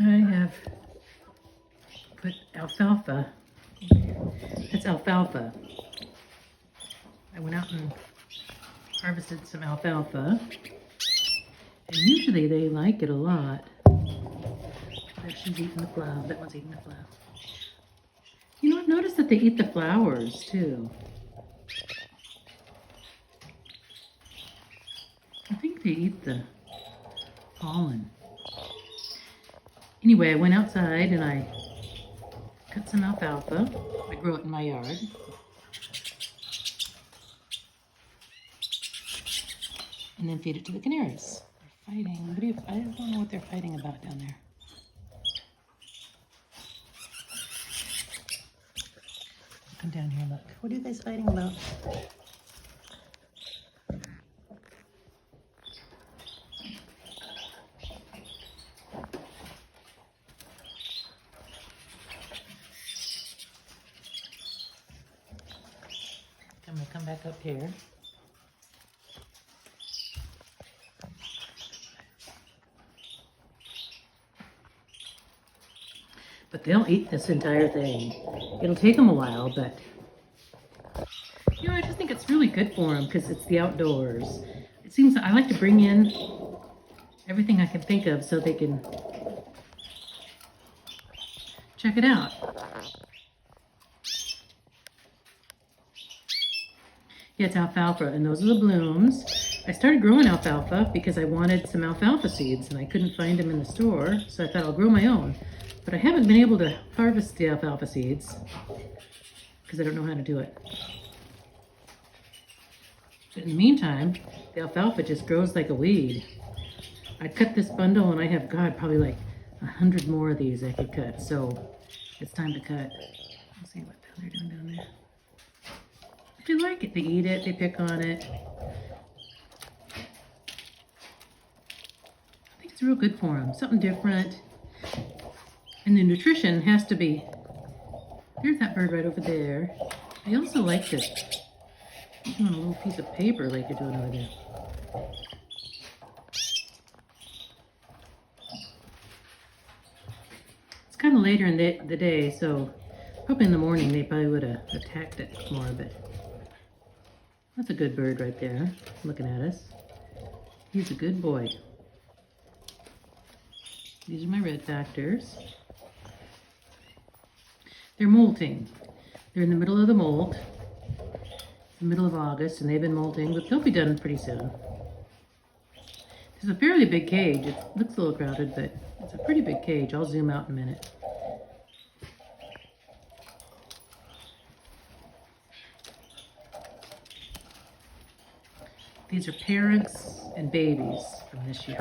I have put alfalfa. That's alfalfa. I went out and harvested some alfalfa. And usually they like it a lot. There, she's eating the flower. That one's eating the flower. You know, I've noticed that they eat the flowers too. I think they eat the pollen. Anyway, I went outside and I cut some alfalfa. I grow it in my yard. And then feed it to the canaries. They're fighting. I don't know what they're fighting about down there. Come down here and look. What are you guys fighting about? I'm gonna come back up here. But they'll eat this entire thing. It'll take them a while, but you know, I just think it's really good for them because it's the outdoors. It seems I like to bring in everything I can think of so they can check it out. Yeah, it's alfalfa, and those are the blooms. I started growing alfalfa because I wanted some alfalfa seeds, and I couldn't find them in the store, so I thought I'll grow my own. But I haven't been able to harvest the alfalfa seeds because I don't know how to do it. But in the meantime, the alfalfa just grows like a weed. I cut this bundle and I have, God, probably like 100 more of these I could cut. So it's time to cut. Let's see what they're doing down there. They like it. They eat it. They pick on it. I think it's real good for them. Something different. And the nutrition has to be, there's that bird right over there. I also like this. I'm doing a little piece of paper like you're doing over there. It's kind of later in the day, so probably in the morning they probably would have attacked it more, but that's a good bird right there, looking at us. He's a good boy. These are my red factors. They're molting. They're in the middle of the molt, the middle of August, and they've been molting, but they'll be done pretty soon. It's a fairly big cage. It looks a little crowded, but it's a pretty big cage. I'll zoom out in a minute. These are parents and babies from this year.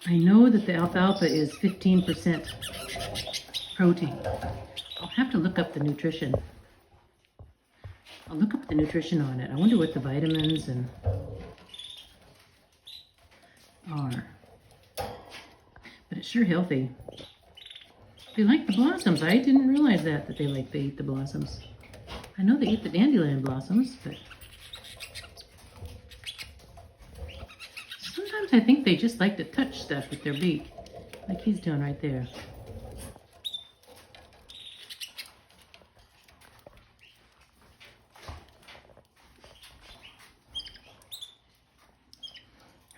I know that the alfalfa is 15% protein. I'll have to look up the nutrition. I'll look up the nutrition on it. I wonder what the vitamins and are. But it's sure healthy. They like the blossoms. I didn't realize that they eat the blossoms. I know they eat the dandelion blossoms, but sometimes I think they just like to touch stuff with their beak, like he's doing right there.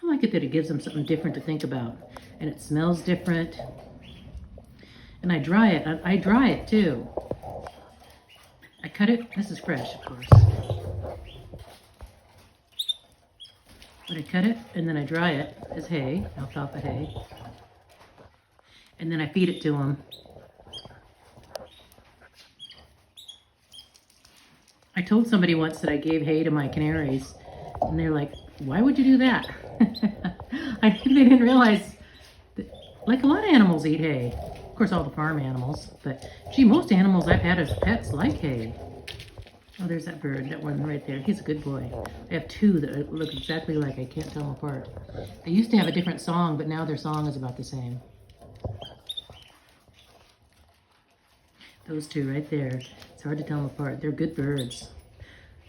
I like it that it gives them something different to think about, and it smells different. And I dry it. I dry it too. I cut it. This is fresh, of course. But I cut it and then I dry it as hay, alfalfa hay. And then I feed it to them. I told somebody once that I gave hay to my canaries, and they're like, "Why would you do that?" I think they didn't realize that, like, a lot of animals eat hay. Of course, all the farm animals, but gee, most animals I've had as pets like hay. Oh, there's that bird, that one right there. He's a good boy. I have two that look exactly alike. I can't tell them apart. They used to have a different song, but now their song is about the same. Those two right there. It's hard to tell them apart. They're good birds.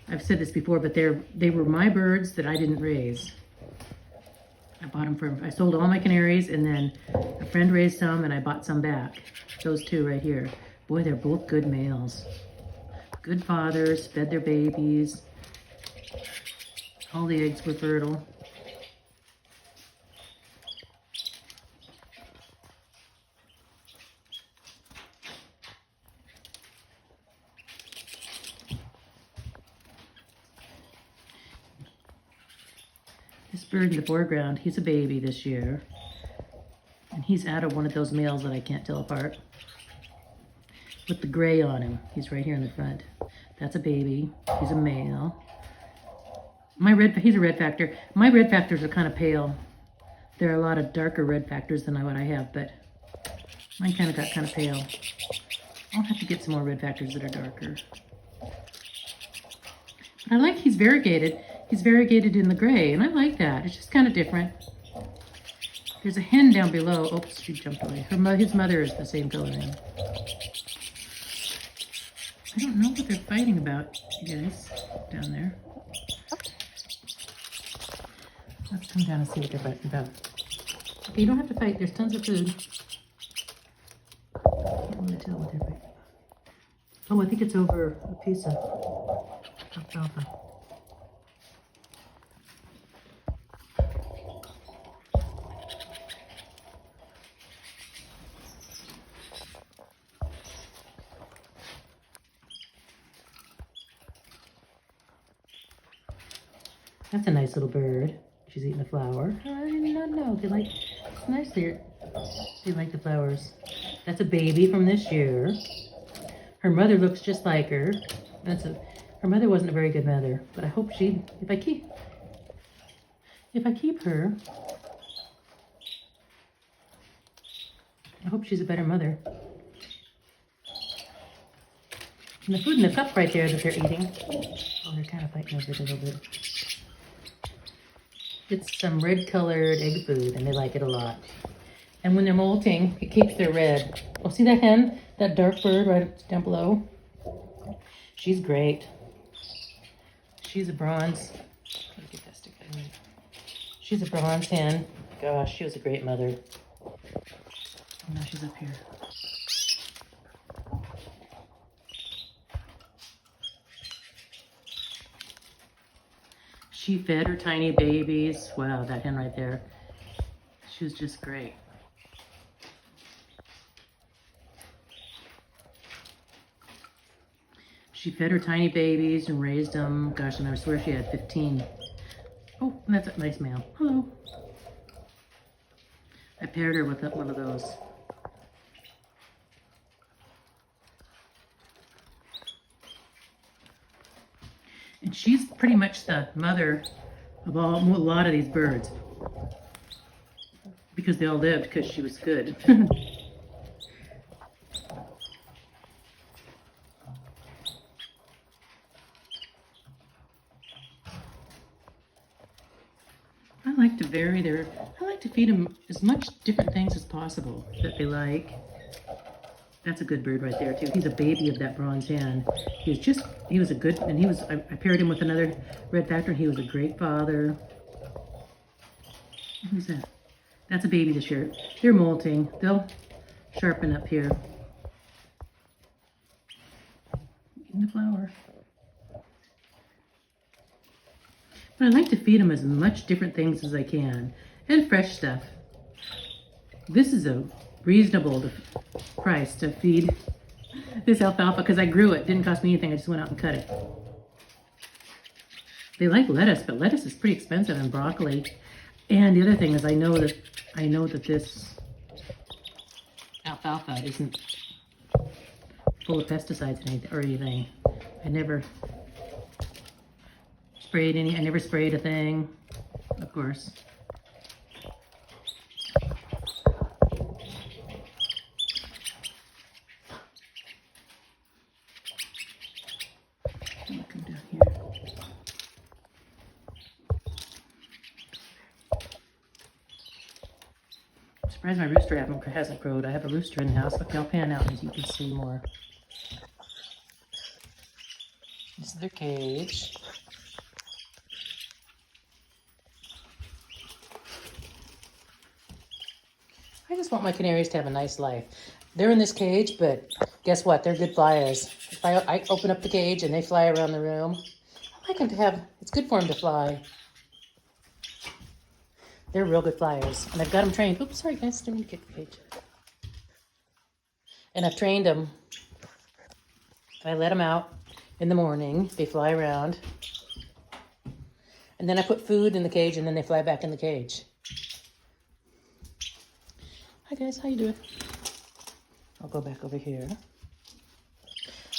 I've said this before, but they were my birds that I didn't raise. I bought them from, I sold all my canaries, and then a friend raised some and I bought some back. Those two right here. Boy, they're both good males. Good fathers, fed their babies. All the eggs were fertile. This bird in the foreground, he's a baby this year. And he's out of one of those males that I can't tell apart. With the gray on him. He's right here in the front. That's a baby. He's a male. He's a red factor. My red factors are kind of pale. There are a lot of darker red factors than what I have, but mine kind of got kind of pale. I'll have to get some more red factors that are darker. But I like he's variegated. He's variegated in the gray, and I like that. It's just kind of different. There's a hen down below. Oops, she jumped away. His mother is the same coloring. I don't know what they're fighting about, you guys, down there. Let's come down and see what they're fighting about. Okay, you don't have to fight. There's tons of food. I can't really tell what they're fighting about. Oh, I think it's over a piece of alfalfa. That's a nice little bird. She's eating a flower. I did not know. They like, it's nice they like the flowers. That's a baby from this year. Her mother looks just like her. Her mother wasn't a very good mother, but I hope if I keep her, I hope she's a better mother. And the food in the cup right there that they're eating. Oh, they're kind of fighting over it a little bit. It's some red-colored egg food, and they like it a lot. And when they're molting, it keeps their red. Oh, see that hen? That dark bird right down below? She's great. She's a bronze. Let me get that stick in. She's a bronze hen. Gosh, she was a great mother. Oh, now she's up here. She fed her tiny babies. Wow, that hen right there. She was just great. She fed her tiny babies and raised them. Gosh, and I swear she had 15. Oh, and that's a nice male. Hello. I paired her with one of those. And she's pretty much the mother of a lot of these birds. Because they all lived because she was good. I like to feed them as much different things as possible that they like. That's a good bird right there too. He's a baby of that bronze hen. I paired him with another red factor, and he was a great father. Who's that? That's a baby this year. They're molting. They'll sharpen up here. In the flower. But I like to feed them as much different things as I can. And fresh stuff. This is a reasonable price to feed this alfalfa because I grew it. Didn't cost me anything. I just went out and cut it. They like lettuce, but lettuce is pretty expensive, and broccoli. And the other thing is I know that this alfalfa isn't full of pesticides or anything. I never sprayed a thing, of course. Come down here. I'm surprised my rooster hasn't crowed. I have a rooster in the house. Okay, I'll pan out as you can see more. This is their cage. I just want my canaries to have a nice life. They're in this cage, but guess what? They're good flyers. If I open up the cage and they fly around the room, I like them to have, it's good for them to fly. They're real good flyers. And I've got them trained. Oops, sorry guys, didn't mean to kick the cage. And I've trained them. I let them out in the morning. They fly around. And then I put food in the cage and then they fly back in the cage. Hi guys, how you doing? I'll go back over here.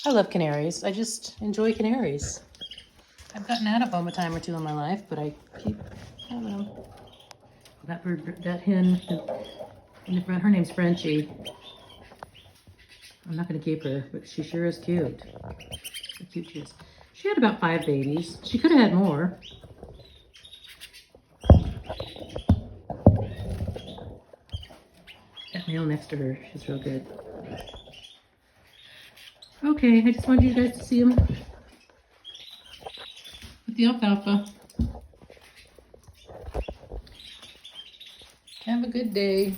I love canaries. I just enjoy canaries. I've gotten out of them a time or two in my life, but I keep having them. That bird, that hen in the front, her name's Frenchie. I'm not going to keep her, but she sure is cute. How cute she is. She had about 5 babies. She could have had more. That male next to her, she's real good. Okay, I just wanted you guys to see them with the alfalfa. Have a good day.